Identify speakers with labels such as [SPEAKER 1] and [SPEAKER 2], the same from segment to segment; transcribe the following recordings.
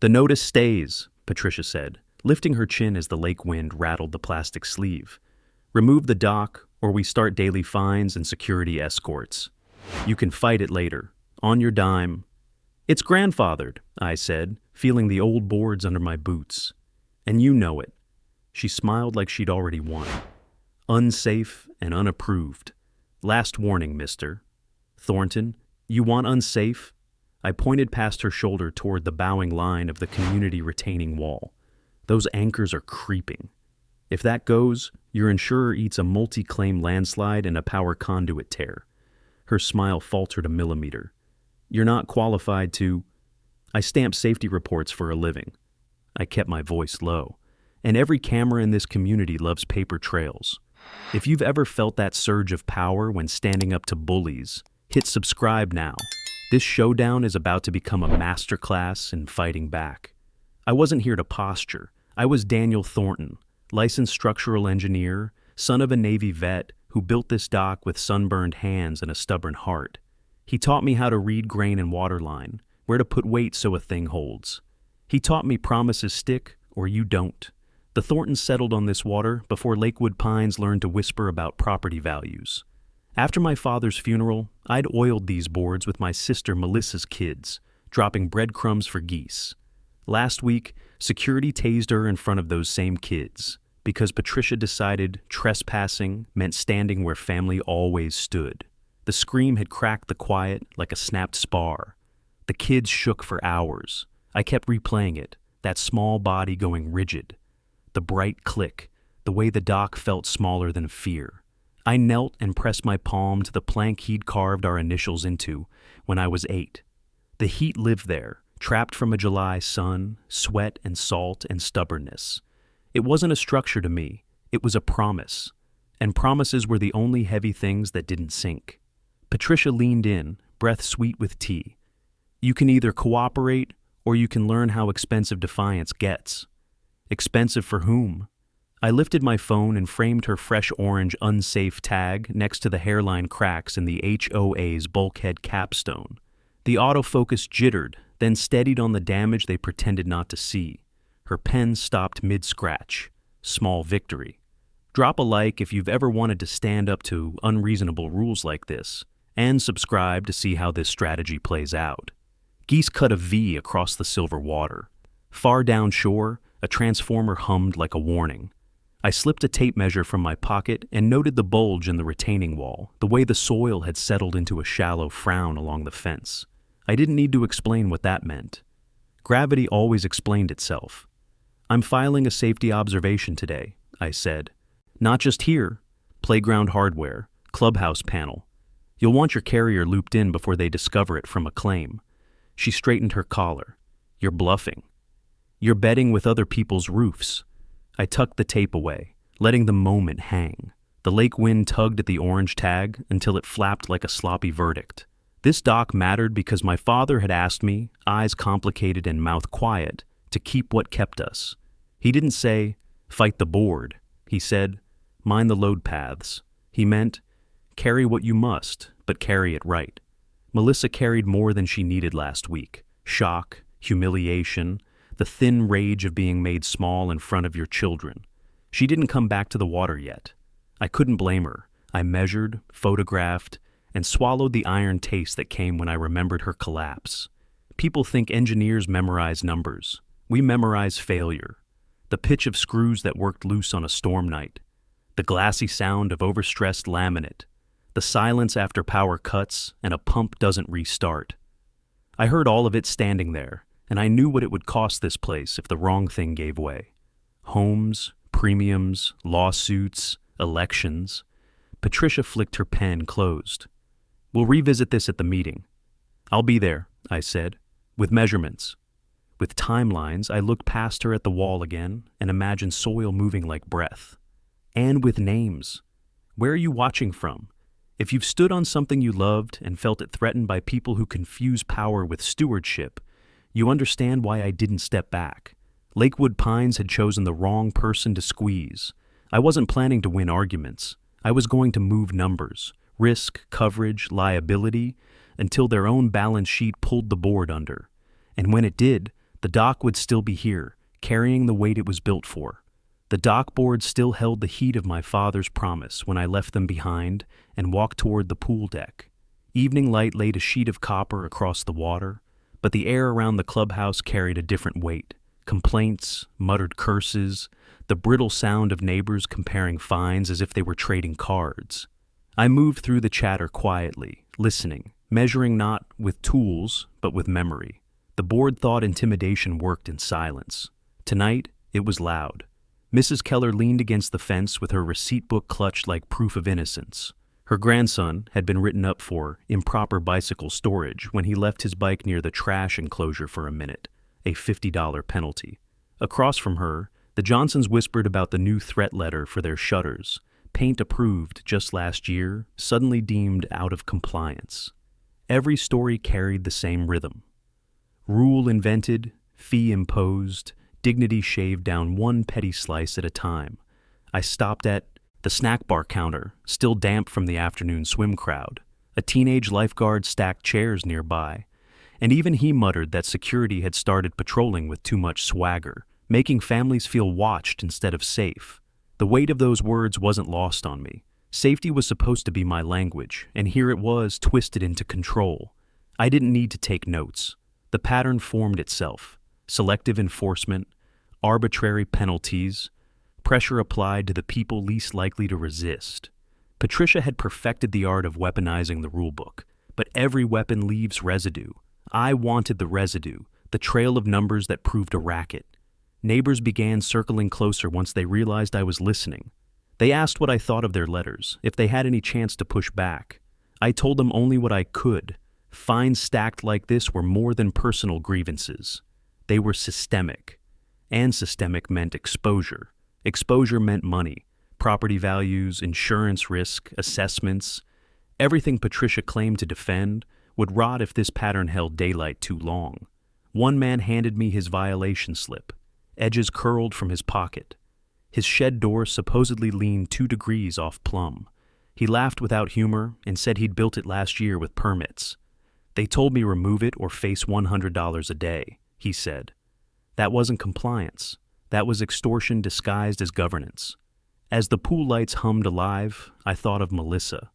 [SPEAKER 1] The notice stays, Patricia said, lifting her chin as the lake wind rattled the plastic sleeve. Remove the dock, or we start daily fines and security escorts. You can fight it later, on your dime. It's grandfathered, I said, feeling the old boards under my boots. And you know it. She smiled like she'd already won. Unsafe and unapproved. Last warning, mister. Thornton, you want unsafe? I pointed past her shoulder toward the bowing line of the community retaining wall. Those anchors are creeping. If that goes, your insurer eats a multi-claim landslide and a power conduit tear. Her smile faltered a millimeter. You're not qualified to... I stamp safety reports for a living. I kept my voice low. And every camera in this community loves paper trails. If you've ever felt that surge of power when standing up to bullies, hit subscribe now. This showdown is about to become a masterclass in fighting back. I wasn't here to posture. I was Daniel Thornton, licensed structural engineer, son of a Navy vet who built this dock with sunburned hands and a stubborn heart. He taught me how to read grain and waterline, where to put weight so a thing holds. He taught me promises stick or you don't. The Thorntons settled on this water before Lakewood Pines learned to whisper about property values. After my father's funeral, I'd oiled these boards with my sister Melissa's kids, dropping breadcrumbs for geese. Last week, security tased her in front of those same kids, because Patricia decided trespassing meant standing where family always stood. The scream had cracked the quiet like a snapped spar. The kids shook for hours. I kept replaying it, that small body going rigid. The bright click, the way the dock felt smaller than fear. I knelt and pressed my palm to the plank he'd carved our initials into when I was 8. The heat lived there, trapped from a July sun, sweat and salt and stubbornness. It wasn't a structure to me, it was a promise. And promises were the only heavy things that didn't sink. Patricia leaned in, breath sweet with tea. You can either cooperate or you can learn how expensive defiance gets. Expensive for whom? I lifted my phone and framed her fresh orange unsafe tag next to the hairline cracks in the HOA's bulkhead capstone. The autofocus jittered, then steadied on the damage they pretended not to see. Her pen stopped mid-scratch. Small victory. Drop a like if you've ever wanted to stand up to unreasonable rules like this, and subscribe to see how this strategy plays out. Geese cut a V across the silver water. Far downshore, a transformer hummed like a warning. I slipped a tape measure from my pocket and noted the bulge in the retaining wall, the way the soil had settled into a shallow frown along the fence. I didn't need to explain what that meant. Gravity always explained itself. I'm filing a safety observation today, I said. Not just here. Playground hardware, clubhouse panel. You'll want your carrier looped in before they discover it from a claim. She straightened her collar. You're bluffing. You're betting with other people's roofs. I tucked the tape away, letting the moment hang. The lake wind tugged at the orange tag until it flapped like a sloppy verdict. This dock mattered because my father had asked me, eyes complicated and mouth quiet, to keep what kept us. He didn't say, fight the board. He said, mind the load paths. He meant, carry what you must, but carry it right. Melissa carried more than she needed last week. Shock, humiliation, the thin rage of being made small in front of your children. She didn't come back to the water yet. I couldn't blame her. I measured, photographed, and swallowed the iron taste that came when I remembered her collapse. People think engineers memorize numbers. We memorize failure. The pitch of screws that worked loose on a storm night. The glassy sound of overstressed laminate. The silence after power cuts and a pump doesn't restart. I heard all of it standing there, and I knew what it would cost this place if the wrong thing gave way. Homes, premiums, lawsuits, elections. Patricia flicked her pen closed. We'll revisit this at the meeting. I'll be there, I said, with measurements. With timelines, I looked past her at the wall again and imagined soil moving like breath. And with names. Where are you watching from? If you've stood on something you loved and felt it threatened by people who confuse power with stewardship, you understand why I didn't step back. Lakewood Pines had chosen the wrong person to squeeze. I wasn't planning to win arguments. I was going to move numbers, risk, coverage, liability, until their own balance sheet pulled the board under. And when it did, The dock would still be here, carrying the weight it was built for. The dock board still held the heat of my father's promise when I left them behind and walked toward the pool deck. Evening light laid a sheet of copper across the water, but the air around the clubhouse carried a different weight. Complaints, muttered curses, the brittle sound of neighbors comparing fines as if they were trading cards. I moved through the chatter quietly, listening, measuring not with tools, but with memory. The board thought intimidation worked in silence. Tonight, it was loud. Mrs. Keller leaned against the fence with her receipt book clutched like proof of innocence. Her grandson had been written up for improper bicycle storage when he left his bike near the trash enclosure for a minute, a $50 penalty. Across from her, the Johnsons whispered about the new threat letter for their shutters, paint approved just last year, suddenly deemed out of compliance. Every story carried the same rhythm. Rule invented, fee imposed, dignity shaved down one petty slice at a time. I stopped at the snack bar counter, still damp from the afternoon swim crowd. A teenage lifeguard stacked chairs nearby, and even he muttered that security had started patrolling with too much swagger, making families feel watched instead of safe. The weight of those words wasn't lost on me. Safety was supposed to be my language, and here it was twisted into control. I didn't need to take notes. The pattern formed itself. Selective enforcement, arbitrary penalties, pressure applied to the people least likely to resist. Patricia had perfected the art of weaponizing the rulebook, but every weapon leaves residue. I wanted the residue, the trail of numbers that proved a racket. Neighbors began circling closer once they realized I was listening. They asked what I thought of their letters, if they had any chance to push back. I told them only what I could. Fines stacked like this were more than personal grievances. They were systemic. And systemic meant exposure. Exposure meant money, property values, insurance risk, assessments. Everything Patricia claimed to defend would rot if this pattern held daylight too long. One man handed me his violation slip, edges curled from his pocket. His shed door supposedly leaned 2 degrees off plumb. He laughed without humor and said he'd built it last year with permits. They told me remove it or face $100 a day, he said. That wasn't compliance. That was extortion disguised as governance. As the pool lights hummed alive, I thought of Melissa,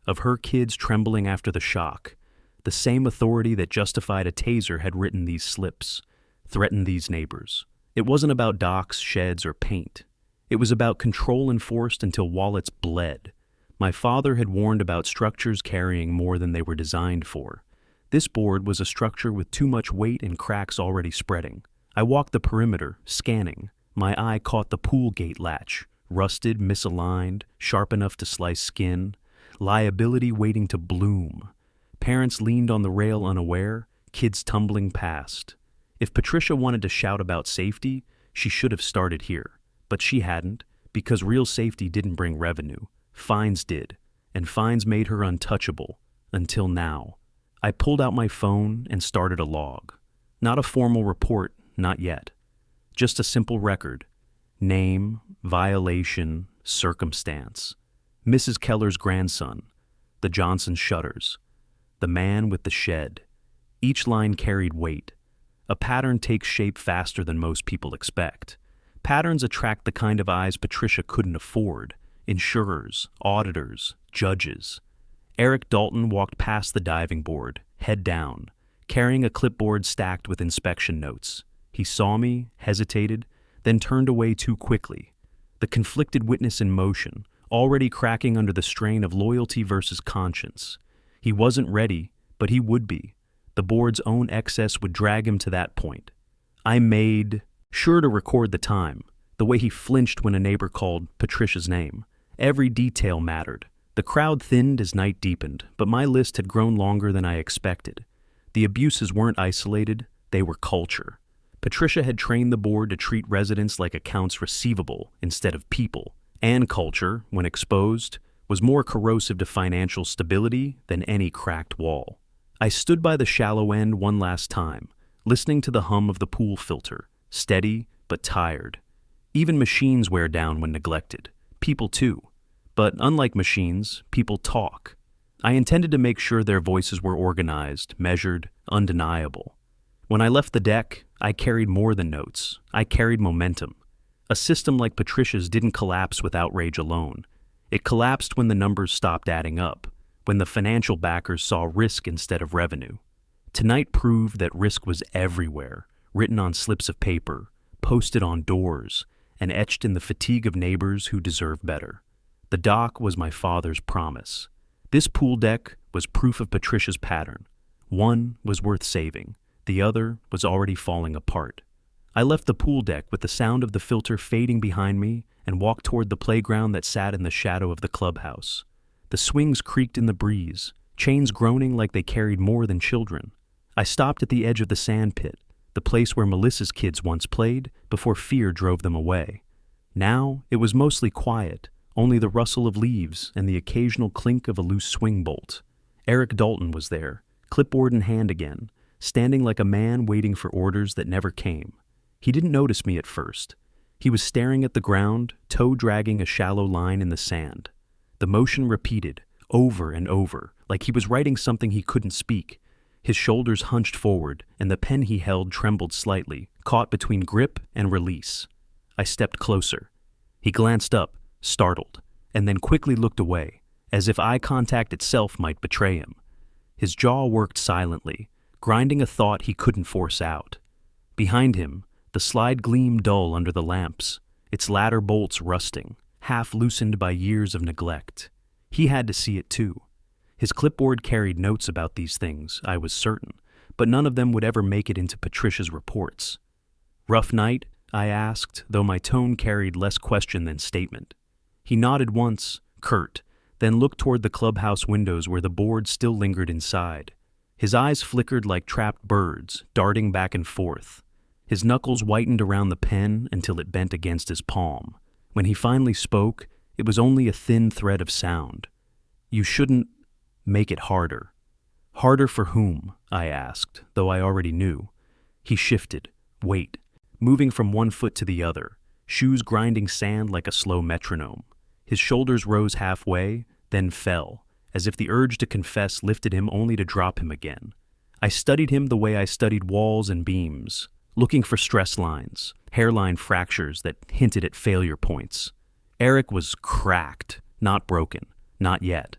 [SPEAKER 1] of her kids trembling after the shock. The same authority that justified a taser had written these slips, threatened these neighbors. It wasn't about docks, sheds, or paint. It was about control enforced until wallets bled. My father had warned about structures carrying more than they were designed for. This board was a structure with too much weight and cracks already spreading. I walked the perimeter, scanning. My eye caught the pool gate latch, rusted, misaligned, sharp enough to slice skin. Liability waiting to bloom. Parents leaned on the rail unaware, kids tumbling past. If Patricia wanted to shout about safety, she should have started here. But she hadn't, because real safety didn't bring revenue. Fines did, and fines made her untouchable, until now. I pulled out my phone and started a log. Not a formal report, not yet. Just a simple record. Name, violation, circumstance. Mrs. Keller's grandson. The Johnson shutters. The man with the shed. Each line carried weight. A pattern takes shape faster than most people expect. Patterns attract the kind of eyes Patricia couldn't afford. Insurers, auditors, judges. Eric Dalton walked past the diving board, head down, carrying a clipboard stacked with inspection notes. He saw me, hesitated, then turned away too quickly. The conflicted witness in motion, already cracking under the strain of loyalty versus conscience. He wasn't ready, but he would be. The board's own excess would drag him to that point. I made sure to record the time, the way he flinched when a neighbor called Patricia's name. Every detail mattered. The crowd thinned as night deepened, but my list had grown longer than I expected. The abuses weren't isolated, they were culture. Patricia had trained the board to treat residents like accounts receivable instead of people, and culture, when exposed, was more corrosive to financial stability than any cracked wall. I stood by the shallow end one last time, listening to the hum of the pool filter, steady but tired. Even machines wear down when neglected. People too. But unlike machines, people talk. I intended to make sure their voices were organized, measured, undeniable. When I left the deck, I carried more than notes. I carried momentum. A system like Patricia's didn't collapse with outrage alone. It collapsed when the numbers stopped adding up, when the financial backers saw risk instead of revenue. Tonight proved that risk was everywhere, written on slips of paper, posted on doors, and etched in the fatigue of neighbors who deserve better. The dock was my father's promise. This pool deck was proof of Patricia's pattern. One was worth saving. The other was already falling apart. I left the pool deck with the sound of the filter fading behind me and walked toward the playground that sat in the shadow of the clubhouse. The swings creaked in the breeze, chains groaning like they carried more than children. I stopped at the edge of the sand pit, the place where Melissa's kids once played before fear drove them away. Now it was mostly quiet, only the rustle of leaves and the occasional clink of a loose swing bolt. Eric Dalton was there, clipboard in hand again, standing like a man waiting for orders that never came. He didn't notice me at first. He was staring at the ground, toe dragging a shallow line in the sand. The motion repeated, over and over, like he was writing something he couldn't speak. His shoulders hunched forward, and the pen he held trembled slightly, caught between grip and release. I stepped closer. He glanced up, startled, and then quickly looked away, as if eye contact itself might betray him. His jaw worked silently, grinding a thought he couldn't force out. Behind him, the slide gleamed dull under the lamps, its ladder bolts rusting, half loosened by years of neglect. He had to see it too. His clipboard carried notes about these things, I was certain, but none of them would ever make it into Patricia's reports. "Rough night?" I asked, though my tone carried less question than statement. He nodded once, curt, then looked toward the clubhouse windows where the board still lingered inside. His eyes flickered like trapped birds, darting back and forth. His knuckles whitened around the pen until it bent against his palm. When he finally spoke, it was only a thin thread of sound. "You shouldn't make it harder." "Harder for whom?" I asked, though I already knew. He shifted, weight, moving from one foot to the other, shoes grinding sand like a slow metronome. His shoulders rose halfway, then fell, as if the urge to confess lifted him only to drop him again. I studied him the way I studied walls and beams, looking for stress lines, hairline fractures that hinted at failure points. Eric was cracked, not broken, not yet.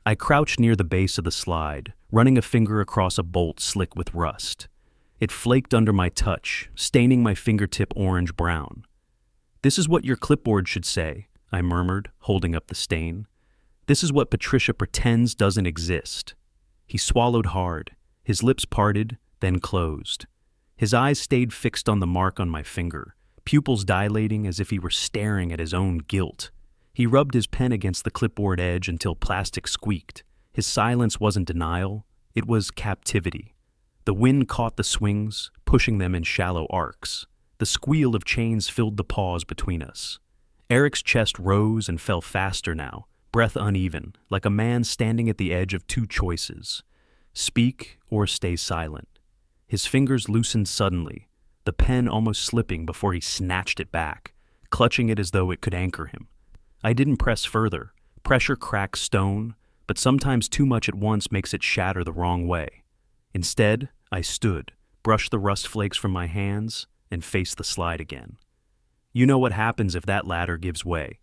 [SPEAKER 1] I crouched near the base of the slide, running a finger across a bolt slick with rust. It flaked under my touch, staining my fingertip orange-brown. "This is what your clipboard should say," I murmured, holding up the stain. "This is what Patricia pretends doesn't exist." He swallowed hard, his lips parted, then closed. His eyes stayed fixed on the mark on my finger, pupils dilating as if he were staring at his own guilt. He rubbed his pen against the clipboard edge until plastic squeaked. His silence wasn't denial, it was captivity. The wind caught the swings, pushing them in shallow arcs. The squeal of chains filled the pause between us. Eric's chest rose and fell faster now, breath uneven, like a man standing at the edge of two choices: speak or stay silent. His fingers loosened suddenly, the pen almost slipping before he snatched it back, clutching it as though it could anchor him. I didn't press further. Pressure cracks stone, but sometimes too much at once makes it shatter the wrong way. Instead, I stood, brushed the rust flakes from my hands, and faced the slide again. You know what happens if that ladder gives way.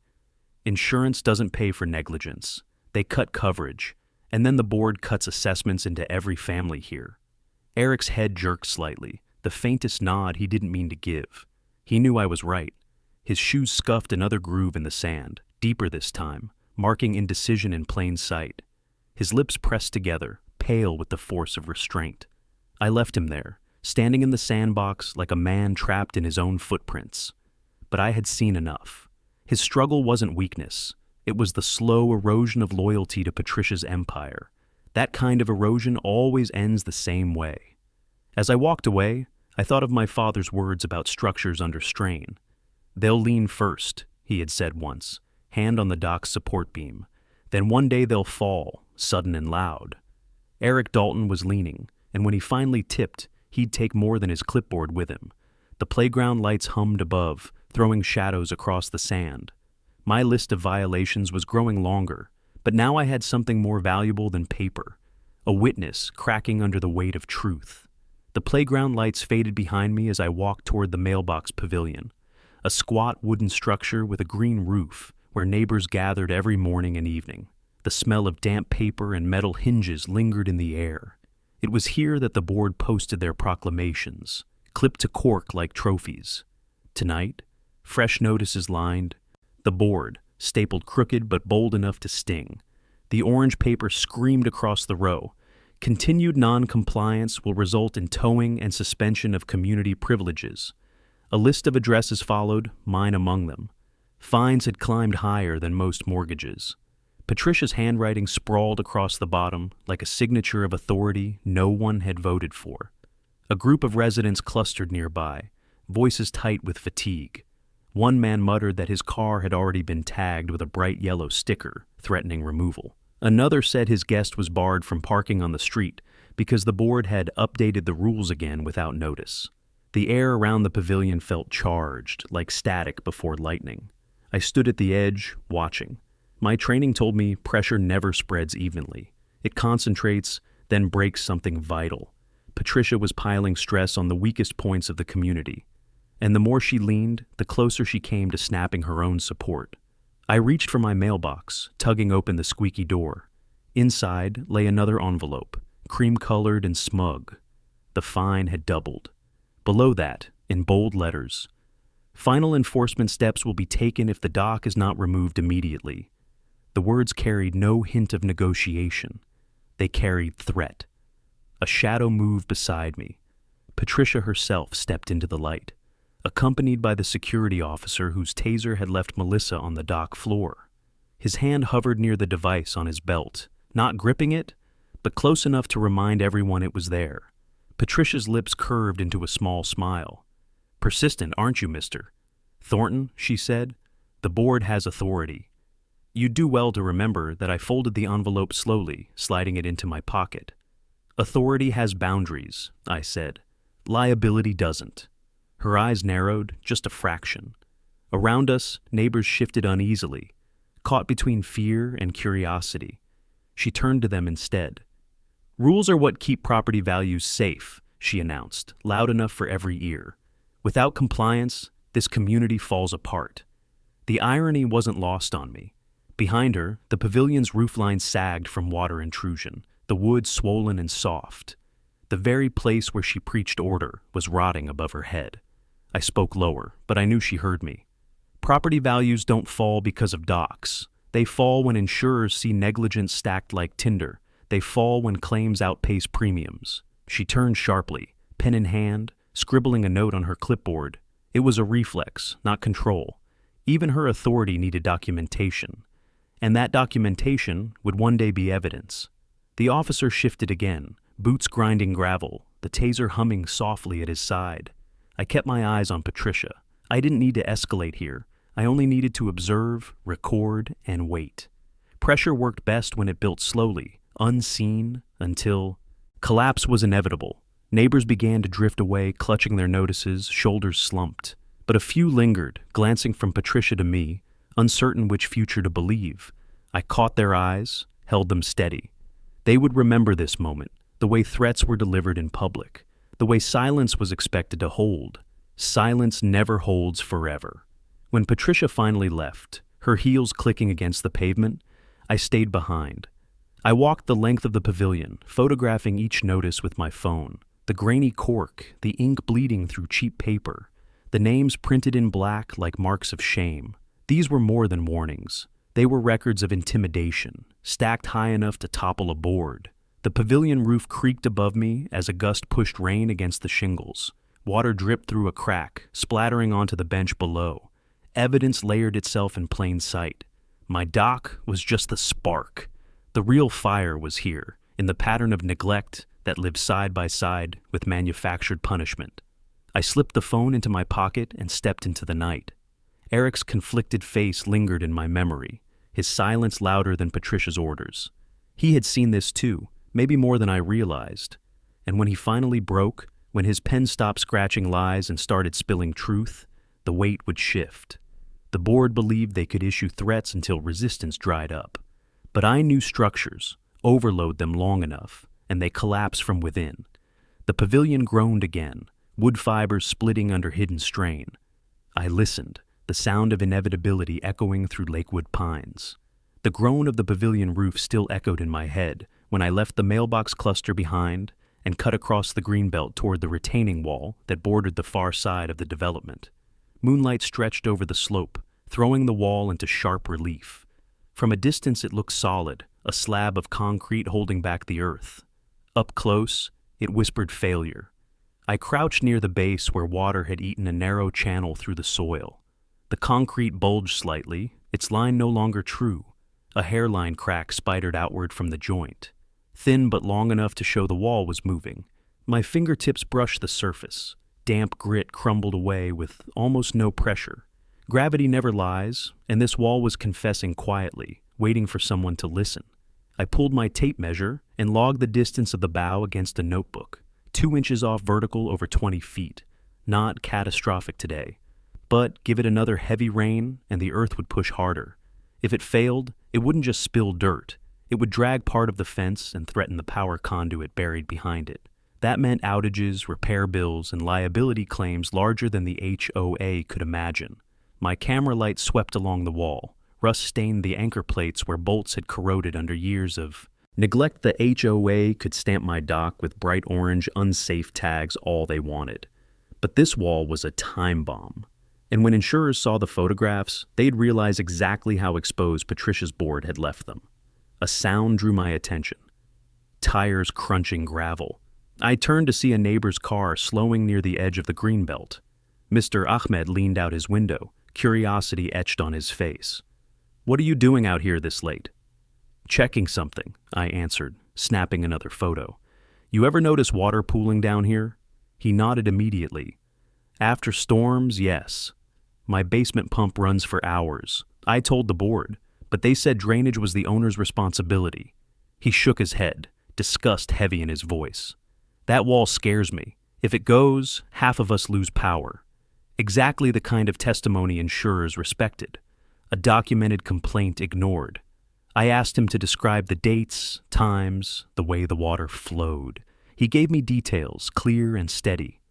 [SPEAKER 1] Insurance doesn't pay for negligence. They cut coverage, and then the board cuts assessments into every family here. Eric's head jerked slightly, the faintest nod he didn't mean to give. He knew I was right. His shoes scuffed another groove in the sand, deeper this time, marking indecision in plain sight. His lips pressed together, pale with the force of restraint. I left him there, standing in the sandbox like a man trapped in his own footprints. But I had seen enough. His struggle wasn't weakness. It was the slow erosion of loyalty to Patricia's empire. That kind of erosion always ends the same way. As I walked away, I thought of my father's words about structures under strain. "They'll lean first," he had said once, hand on the dock's support beam. "Then one day they'll fall, sudden and loud." Eric Dalton was leaning, and when he finally tipped, he'd take more than his clipboard with him. The playground lights hummed above, throwing shadows across the sand. My list of violations was growing longer, but now I had something more valuable than paper, a witness cracking under the weight of truth. The playground lights faded behind me as I walked toward the mailbox pavilion, a squat wooden structure with a green roof where neighbors gathered every morning and evening. The smell of damp paper and metal hinges lingered in the air. It was here that the board posted their proclamations, clipped to cork like trophies. Tonight, fresh notices lined the board, stapled crooked but bold enough to sting. The orange paper screamed across the row. Continued non-compliance will result in towing and suspension of community privileges. A list of addresses followed, mine among them. Fines had climbed higher than most mortgages. Patricia's handwriting sprawled across the bottom like a signature of authority no one had voted for. A group of residents clustered nearby, voices tight with fatigue. One man muttered that his car had already been tagged with a bright yellow sticker, threatening removal. Another said his guest was barred from parking on the street because the board had updated the rules again without notice. The air around the pavilion felt charged, like static before lightning. I stood at the edge, watching. My training told me pressure never spreads evenly. It concentrates, then breaks something vital. Patricia was piling stress on the weakest points of the community. And the more she leaned, the closer she came to snapping her own support. I reached for my mailbox, tugging open the squeaky door. Inside lay another envelope, cream-colored and smug. The fine had doubled. Below that, in bold letters, "Final enforcement steps will be taken if the dock is not removed immediately." The words carried no hint of negotiation. They carried threat. A shadow moved beside me. Patricia herself stepped into the light, accompanied by the security officer whose taser had left Melissa on the dock floor. His hand hovered near the device on his belt, not gripping it, but close enough to remind everyone it was there. Patricia's lips curved into a small smile. "Persistent, aren't you, mister?" "Thornton," she said, "the board has authority." "You'd do well to remember that I folded the envelope slowly, sliding it into my pocket. Authority has boundaries," I said. "Liability doesn't." Her eyes narrowed, just a fraction. Around us, neighbors shifted uneasily, caught between fear and curiosity. She turned to them instead. "Rules are what keep property values safe," she announced, loud enough for every ear. "Without compliance, this community falls apart." The irony wasn't lost on me. Behind her, the pavilion's roofline sagged from water intrusion, the wood swollen and soft. The very place where she preached order was rotting above her head. I spoke lower, but I knew she heard me. "Property values don't fall because of docks. They fall when insurers see negligence stacked like tinder. They fall when claims outpace premiums." She turned sharply, pen in hand, scribbling a note on her clipboard. It was a reflex, not control. Even her authority needed documentation. And that documentation would one day be evidence. The officer shifted again, boots grinding gravel, the taser humming softly at his side. I kept my eyes on Patricia. I didn't need to escalate here. I only needed to observe, record, and wait. Pressure worked best when it built slowly, unseen, until collapse was inevitable. Neighbors began to drift away, clutching their notices, shoulders slumped. But a few lingered, glancing from Patricia to me, uncertain which future to believe. I caught their eyes, held them steady. They would remember this moment, the way threats were delivered in public, the way silence was expected to hold. Silence never holds forever. When Patricia finally left, her heels clicking against the pavement, I stayed behind. I walked the length of the pavilion, photographing each notice with my phone. The grainy cork, the ink bleeding through cheap paper, the names printed in black like marks of shame. These were more than warnings. They were records of intimidation, stacked high enough to topple a board. The pavilion roof creaked above me as a gust pushed rain against the shingles. Water dripped through a crack, splattering onto the bench below. Evidence layered itself in plain sight. My dock was just the spark. The real fire was here, in the pattern of neglect that lived side by side with manufactured punishment. I slipped the phone into my pocket and stepped into the night. Eric's conflicted face lingered in my memory, his silence louder than Patricia's orders. He had seen this too, maybe more than I realized. And when he finally broke, when his pen stopped scratching lies and started spilling truth, the weight would shift. The board believed they could issue threats until resistance dried up. But I knew structures, overload them long enough, and they collapse from within. The pavilion groaned again, wood fibers splitting under hidden strain. I listened, the sound of inevitability echoing through Lakewood pines. The groan of the pavilion roof still echoed in my head when I left the mailbox cluster behind and cut across the greenbelt toward the retaining wall that bordered the far side of the development. Moonlight stretched over the slope, throwing the wall into sharp relief. From a distance it looked solid, a slab of concrete holding back the earth. Up close, it whispered failure. I crouched near the base where water had eaten a narrow channel through the soil. The concrete bulged slightly, its line no longer true. A hairline crack spidered outward from the joint. Thin but long enough to show the wall was moving. My fingertips brushed the surface. Damp grit crumbled away with almost no pressure. Gravity never lies, and this wall was confessing quietly, waiting for someone to listen. I pulled my tape measure and logged the distance of the bow against a notebook. 2 inches off vertical over 20 feet. Not catastrophic today. But give it another heavy rain and the earth would push harder. If it failed, it wouldn't just spill dirt. It would drag part of the fence and threaten the power conduit buried behind it. That meant outages, repair bills, and liability claims larger than the HOA could imagine. My camera light swept along the wall. Rust stained the anchor plates where bolts had corroded under years of neglect. The HOA could stamp my dock with bright orange, unsafe tags all they wanted. But this wall was a time bomb. And when insurers saw the photographs, they'd realize exactly how exposed Patricia's board had left them. A sound drew my attention. Tires crunching gravel. I turned to see a neighbor's car slowing near the edge of the greenbelt. Mr. Ahmed leaned out his window, curiosity etched on his face. "What are you doing out here this late?" "Checking something," I answered, snapping another photo. "You ever notice water pooling down here?" He nodded immediately. "After storms, yes. My basement pump runs for hours. I told the board, but they said drainage was the owner's responsibility." He shook his head, disgust heavy in his voice. "That wall scares me. If it goes, half of us lose power." Exactly the kind of testimony insurers respected. A documented complaint ignored. I asked him to describe the dates, times, the way the water flowed. He gave me details, clear and steady.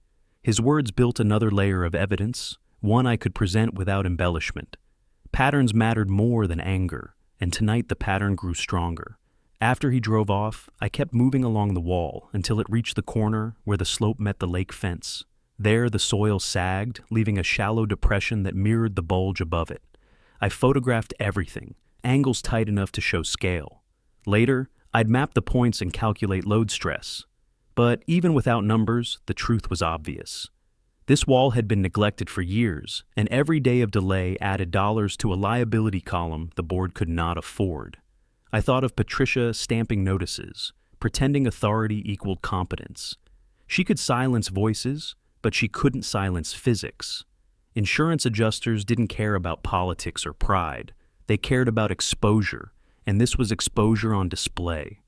[SPEAKER 1] His words built another layer of evidence, one I could present without embellishment. Patterns mattered more than anger, and tonight the pattern grew stronger. After he drove off, I kept moving along the wall until it reached the corner where the slope met the lake fence. There the soil sagged, leaving a shallow depression that mirrored the bulge above it. I photographed everything, angles tight enough to show scale. Later, I'd map the points and calculate load stress. But even without numbers, the truth was obvious. This wall had been neglected for years, and every day of delay added dollars to a liability column the board could not afford. I thought of Patricia stamping notices, pretending authority equaled competence. She could silence voices, but she couldn't silence physics. Insurance adjusters didn't care about politics or pride. They cared about exposure, and this was exposure on display.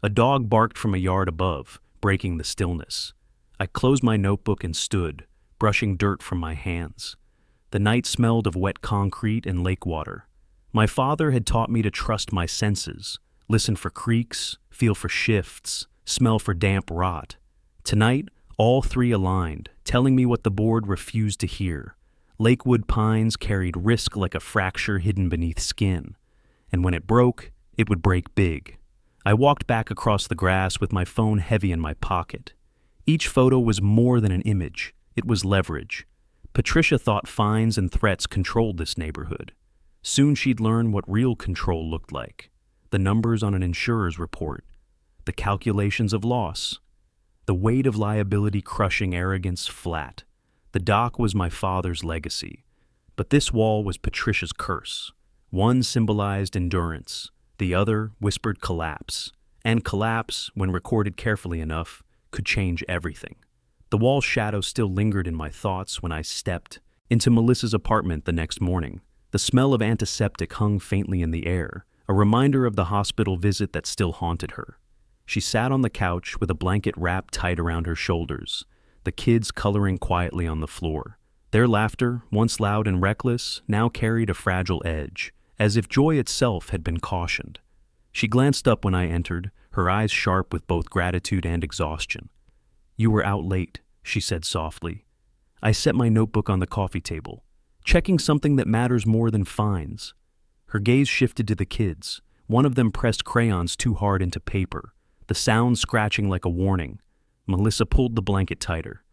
[SPEAKER 1] A dog barked from a yard above, breaking the stillness. I closed my notebook and stood, brushing dirt from my hands. The night smelled of wet concrete and lake water. My father had taught me to trust my senses, listen for creaks, feel for shifts, smell for damp rot. Tonight, all three aligned, telling me what the board refused to hear. Lakewood pines carried risk like a fracture hidden beneath skin, and when it broke, it would break big. I walked back across the grass with my phone heavy in my pocket. Each photo was more than an image. It was leverage. Patricia thought fines and threats controlled this neighborhood. Soon she'd learn what real control looked like. The numbers on an insurer's report. The calculations of loss. The weight of liability crushing arrogance flat. The dock was my father's legacy. But this wall was Patricia's curse. One symbolized endurance. The other whispered collapse. And collapse, when recorded carefully enough, could change everything. The wall's shadow still lingered in my thoughts when I stepped into Melissa's apartment the next morning. The smell of antiseptic hung faintly in the air, a reminder of the hospital visit that still haunted her. She sat on the couch with a blanket wrapped tight around her shoulders, the kids coloring quietly on the floor. Their laughter, once loud and reckless, now carried a fragile edge, as if joy itself had been cautioned. She glanced up when I entered, her eyes sharp with both gratitude and exhaustion. "You were out late," she said softly. I set my notebook on the coffee table, checking something that matters more than fines. Her gaze shifted to the kids. One of them pressed crayons too hard into paper, the sound scratching like a warning. Melissa pulled the blanket tighter.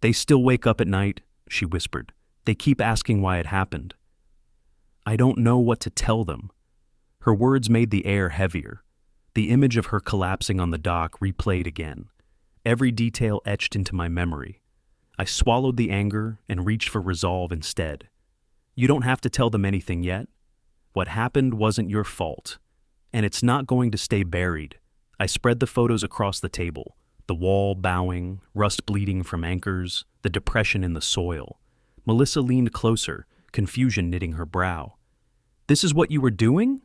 [SPEAKER 1] "They still wake up at night," she whispered. "They keep asking why it happened." I don't know what to tell them. Her words made the air heavier. The image of her collapsing on the dock replayed again, every detail etched into my memory. I swallowed the anger and reached for resolve instead. "You don't have to tell them anything yet. What happened wasn't your fault, and it's not going to stay buried." I spread the photos across the table, the wall bowing, rust bleeding from anchors, the depression in the soil. Melissa leaned closer, confusion knitting her brow. "This is what you were doing?"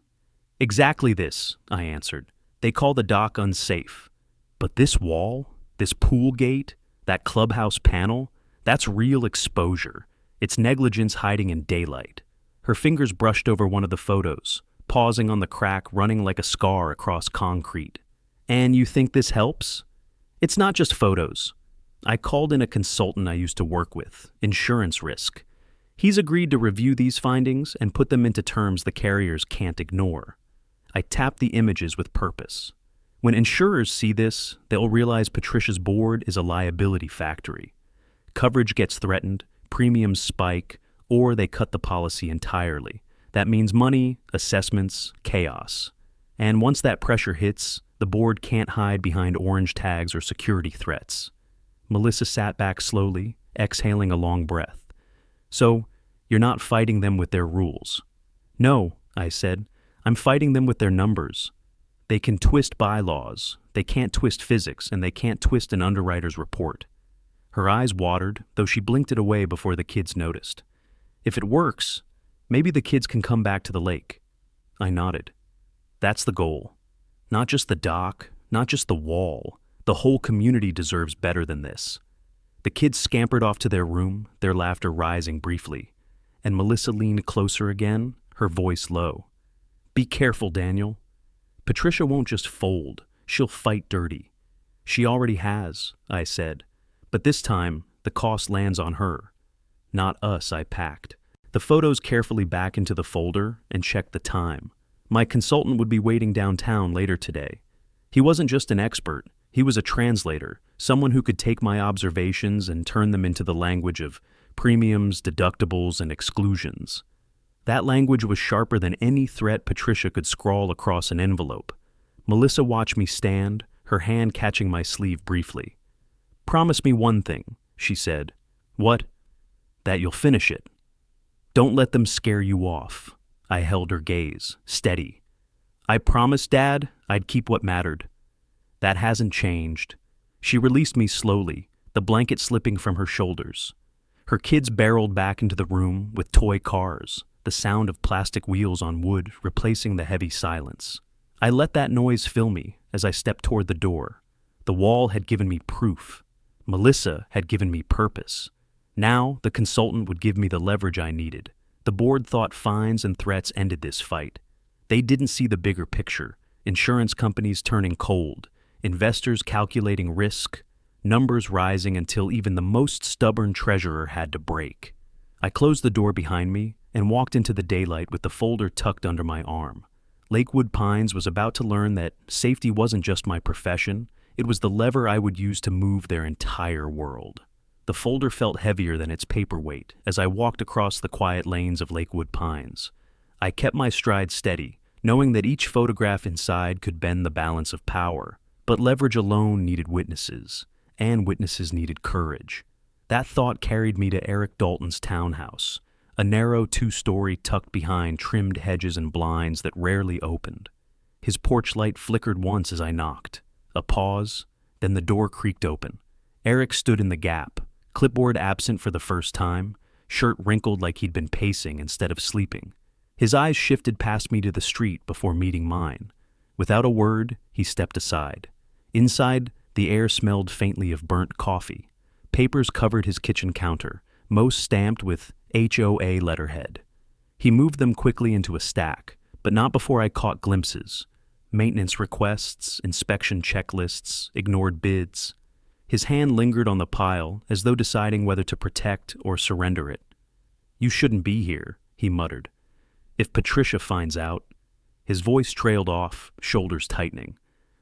[SPEAKER 1] "Exactly this," I answered. "They call the dock unsafe. But this wall, this pool gate, that clubhouse panel, that's real exposure. It's negligence hiding in daylight." Her fingers brushed over one of the photos, pausing on the crack running like a scar across concrete. "And you think this helps?" "It's not just photos. I called in a consultant I used to work with, insurance risk. He's agreed to review these findings and put them into terms the carriers can't ignore." I tapped the images with purpose. When insurers see this, they'll realize Patricia's board is a liability factory. Coverage gets threatened, premiums spike, or they cut the policy entirely. That means money, assessments, chaos. And once that pressure hits, the board can't hide behind orange tags or security threats. Melissa sat back slowly, exhaling a long breath. "So, you're not fighting them with their rules?" "No," I said. "I'm fighting them with their numbers. They can twist bylaws, they can't twist physics, and they can't twist an underwriter's report." Her eyes watered, though she blinked it away before the kids noticed. "If it works, maybe the kids can come back to the lake." I nodded. "That's the goal. Not just the dock, not just the wall. The whole community deserves better than this." The kids scampered off to their room, their laughter rising briefly, and Melissa leaned closer again, her voice low. "Be careful, Daniel. Patricia won't just fold, she'll fight dirty." "She already has," I said, "but this time the cost lands on her. Not us," I packed. The photos carefully back into the folder and checked the time. My consultant would be waiting downtown later today. He wasn't just an expert, he was a translator, someone who could take my observations and turn them into the language of premiums, deductibles, and exclusions. That language was sharper than any threat Patricia could scrawl across an envelope. Melissa watched me stand, her hand catching my sleeve briefly. "Promise me one thing," she said. "What?" "That you'll finish it. Don't let them scare you off." I held her gaze, steady. "I promised, Dad, I'd keep what mattered. That hasn't changed." She released me slowly, the blanket slipping from her shoulders. Her kids barreled back into the room with toy cars, the sound of plastic wheels on wood replacing the heavy silence. I let that noise fill me as I stepped toward the door. The wall had given me proof. Melissa had given me purpose. Now the consultant would give me the leverage I needed. The board thought fines and threats ended this fight. They didn't see the bigger picture. Insurance companies turning cold, investors calculating risk, numbers rising until even the most stubborn treasurer had to break. I closed the door behind me and walked into the daylight with the folder tucked under my arm. Lakewood Pines was about to learn that safety wasn't just my profession, it was the lever I would use to move their entire world. The folder felt heavier than its paperweight as I walked across the quiet lanes of Lakewood Pines. I kept my stride steady, knowing that each photograph inside could bend the balance of power, but leverage alone needed witnesses, and witnesses needed courage. That thought carried me to Eric Dalton's townhouse, a narrow 2-story tucked behind trimmed hedges and blinds that rarely opened. His porch light flickered once as I knocked. A pause, then the door creaked open. Eric stood in the gap, clipboard absent for the first time, shirt wrinkled like he'd been pacing instead of sleeping. His eyes shifted past me to the street before meeting mine. Without a word, he stepped aside. Inside, the air smelled faintly of burnt coffee. Papers covered his kitchen counter, most stamped with HOA letterhead. He moved them quickly into a stack, but not before I caught glimpses. Maintenance requests, inspection checklists, ignored bids. His hand lingered on the pile, as though deciding whether to protect or surrender it. "You shouldn't be here," he muttered. "If Patricia finds out—" His voice trailed off, shoulders tightening.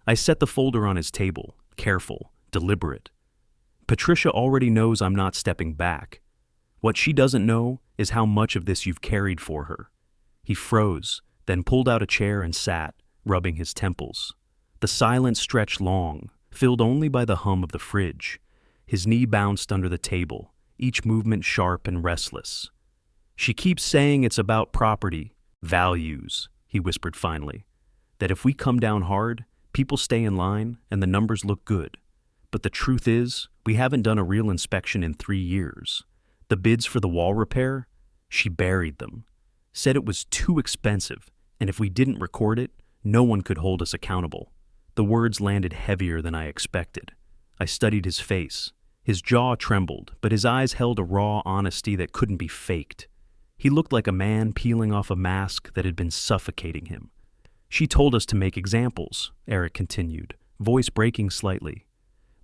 [SPEAKER 1] I set the folder on his table, careful, deliberate. "Patricia already knows I'm not stepping back. What she doesn't know is how much of this you've carried for her." He froze, then pulled out a chair and sat, rubbing his temples. The silence stretched long, filled only by the hum of the fridge. His knee bounced under the table, each movement sharp and restless. "She keeps saying it's about property, values," he whispered finally. "That if we come down hard, people stay in line and the numbers look good. But the truth is, we haven't done a real inspection in 3 years. The bids for the wall repair, she buried them. Said it was too expensive, and if we didn't record it, no one could hold us accountable." The words landed heavier than I expected. I studied his face. His jaw trembled, but his eyes held a raw honesty that couldn't be faked. He looked like a man peeling off a mask that had been suffocating him. "She told us to make examples," Eric continued, voice breaking slightly.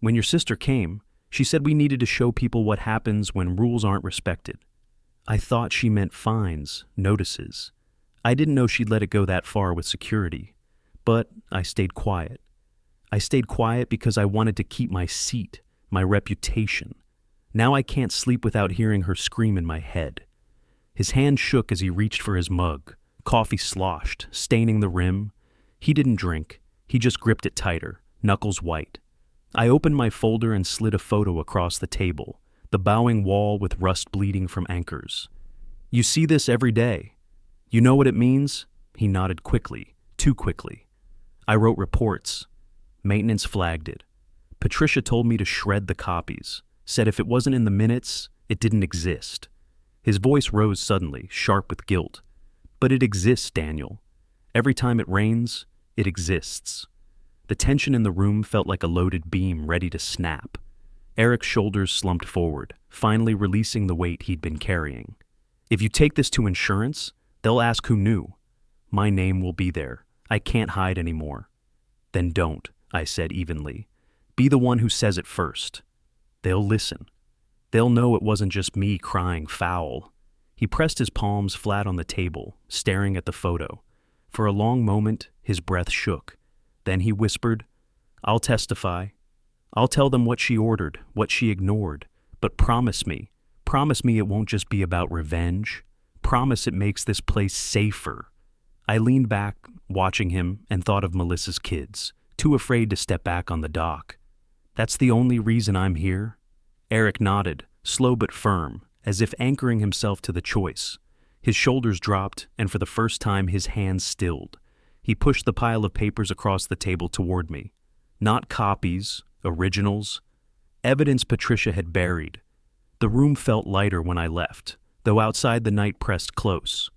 [SPEAKER 1] "When your sister came, she said we needed to show people what happens when rules aren't respected. I thought she meant fines, notices. I didn't know she'd let it go that far with security. But I stayed quiet. I stayed quiet because I wanted to keep my seat, my reputation. Now I can't sleep without hearing her scream in my head." His hand shook as he reached for his mug. Coffee sloshed, staining the rim. He didn't drink. He just gripped it tighter, knuckles white. I opened my folder and slid a photo across the table, the bowing wall with rust bleeding from anchors. "You see this every day. You know what it means?" He nodded quickly, too quickly. "I wrote reports. Maintenance flagged it. Patricia told me to shred the copies, said if it wasn't in the minutes, it didn't exist." His voice rose suddenly, sharp with guilt. "But it exists, Daniel. Every time it rains, it exists." The tension in the room felt like a loaded beam ready to snap. Eric's shoulders slumped forward, finally releasing the weight he'd been carrying. "If you take this to insurance, they'll ask who knew. My name will be there. I can't hide anymore." "Then don't," I said evenly. "Be the one who says it first. They'll listen. They'll know it wasn't just me crying foul." He pressed his palms flat on the table, staring at the photo. For a long moment, his breath shook. Then he whispered, "I'll testify. I'll tell them what she ordered, what she ignored. But promise me it won't just be about revenge. Promise it makes this place safer." I leaned back, watching him, and thought of Melissa's kids, too afraid to step back on the dock. "That's the only reason I'm here?" Eric nodded, slow but firm, as if anchoring himself to the choice. His shoulders dropped, and for the first time his hands stilled. He pushed the pile of papers across the table toward me. Not copies, originals. Evidence Patricia had buried. The room felt lighter when I left, though outside the night pressed close.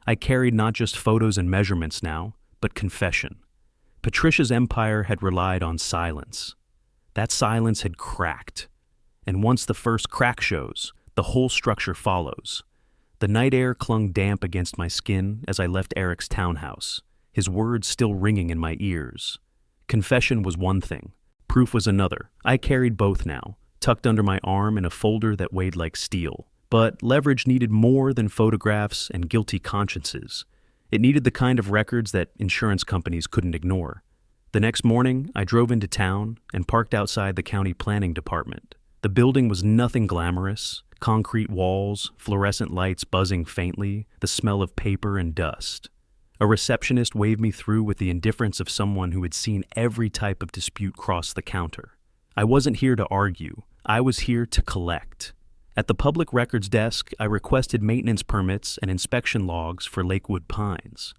[SPEAKER 1] I carried not just photos and measurements now, but confession. Patricia's empire had relied on silence. That silence had cracked. And once the first crack shows, the whole structure follows. The night air clung damp against my skin as I left Eric's townhouse, his words still ringing in my ears. Confession was one thing. Proof was another. I carried both now, tucked under my arm in a folder that weighed like steel. But leverage needed more than photographs and guilty consciences. It needed the kind of records that insurance companies couldn't ignore. The next morning, I drove into town and parked outside the county planning department. The building was nothing glamorous. Concrete walls, fluorescent lights buzzing faintly, the smell of paper and dust. A receptionist waved me through with the indifference of someone who had seen every type of dispute cross the counter. I wasn't here to argue. I was here to collect. At the public records desk, I requested maintenance permits and inspection logs for Lakewood Pines.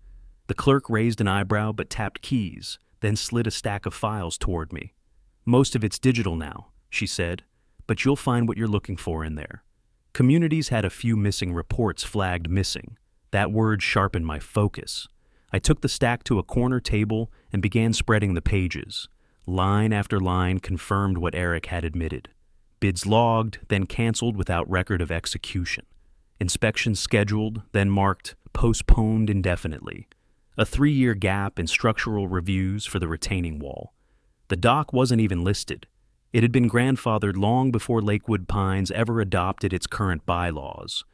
[SPEAKER 1] The clerk raised an eyebrow but tapped keys, then slid a stack of files toward me. "Most of it's digital now," she said, "but you'll find what you're looking for in there." Communities had a few missing reports flagged missing. That word sharpened my focus. I took the stack to a corner table and began spreading the pages. Line after line confirmed what Eric had admitted. Bids logged, then canceled without record of execution. Inspections scheduled, then marked postponed indefinitely. A 3-year gap in structural reviews for the retaining wall. The dock wasn't even listed. It had been grandfathered long before Lakewood Pines ever adopted its current bylaws.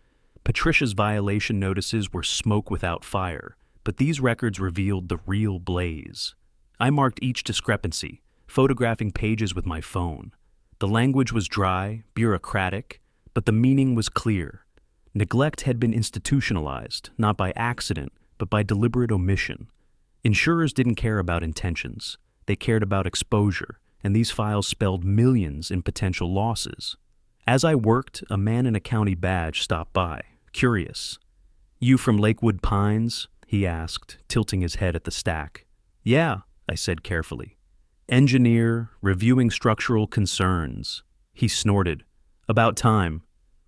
[SPEAKER 1] Patricia's violation notices were smoke without fire, but these records revealed the real blaze. I marked each discrepancy, photographing pages with my phone. The language was dry, bureaucratic, but the meaning was clear. Neglect had been institutionalized, not by accident, but by deliberate omission. Insurers didn't care about intentions. They cared about exposure, and these files spelled millions in potential losses. As I worked, a man in a county badge stopped by, curious. "You from Lakewood Pines?" he asked, tilting his head at the stack. "Yeah," I said carefully. "Engineer, reviewing structural concerns." He snorted. "About time.